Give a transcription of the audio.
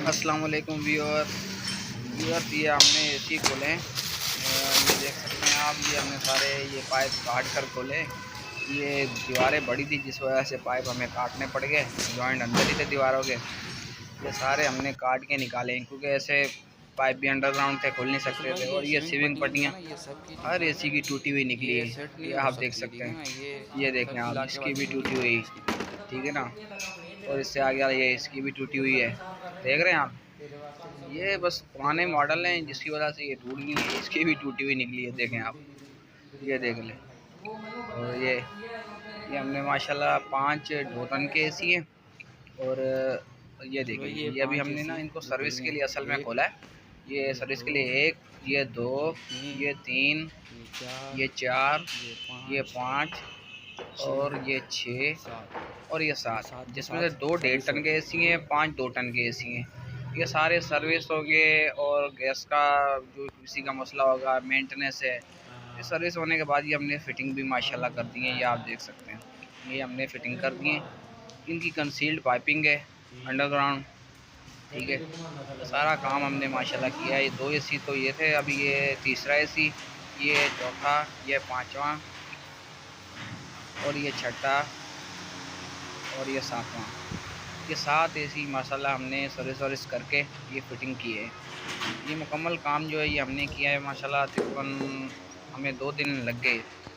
अस्सलाम वालेकुम व्यूअर्स। ये हमने एसी खोले हैं। ये देख सकते हैं आप, ये हमने सारे ये पाइप काट कर खोले। ये दीवारें बड़ी थी जिस वजह से पाइप हमें काटने पड़ गए। जॉइंट अंदर ही थे दीवारों के। ये सारे हमने काट के निकाले हैं क्योंकि ऐसे पाइप भी अंडरग्राउंड थे, खोल नहीं तो सकते भाई थे। ये और ये स्विंग सीविंग पट्टियाँ जो है पट्टियाँ ना, ये सबकी हर ठीक है ना, एसी की टूटी हुई निकली ये सेट है। नहीं ये हो आप देख सकती है, सकते ठीक है ना। हैं, ये सब देखें आप, मिला के इसकी बाद भी टूटी टूटी हुई है हुई, इसकी भी। ठीक है ना। और इससे आगे वाला ये इसकी भी टूटी हुई है, देख रहे हैं आप। ये बस पुराने मॉडल हैं जिसकी वजह से ये टूट गई है। इसकी भी टूटी हुई निकली है, देखें आप, ये देख लें। और ये हमने माशाल्लाह 5 2 टन के एसी हैं। और ये तो देखें, भाई ये ये अभी 5 हमने ना एसी इनको जो सर्विस खड़ी के लिए असल हैं, में एक, खोला है। ये ये सर्विस के दो, लिए 1, ये 2, ये तीन, ये 3, ये चार, ये 4, ये ये 5, 5 और छः, ये 6 7। और ये ये 7, 7 के जिसमें से 7 2 1.5 सर्विस टन हो के गए। एसी हैं, 5 2 टन के एसी हैं। ये सारे सर्विस हो गए। और गैस का जो किसी का मसला होगा, मेंटेनेंस है। ये सर्विस होने के बाद ये हमने फ़िटिंग भी माशाल्लाह कर दी है, ये आप देख सकते हैं। ये हमने फ़िटिंग कर दी है। इनकी कंसील्ड पाइपिंग है अंडरग्राउंड, ठीक है। ये सारा काम हमने माशाल्लाह किया है। ये 2 एसी तो ये थे, अभी ये तीसरा एसी, ये चौथा, ये पाँचवा और ये छठा और ये सातवां। ये 7 एसी माशाल्लाह हमने सर्विस वर्विस करके ये फ़िटिंग की है। ये मुकम्मल काम जो है ये हमने किया है माशाल्लाह। तकरीबन हमें 2 दिन लग गए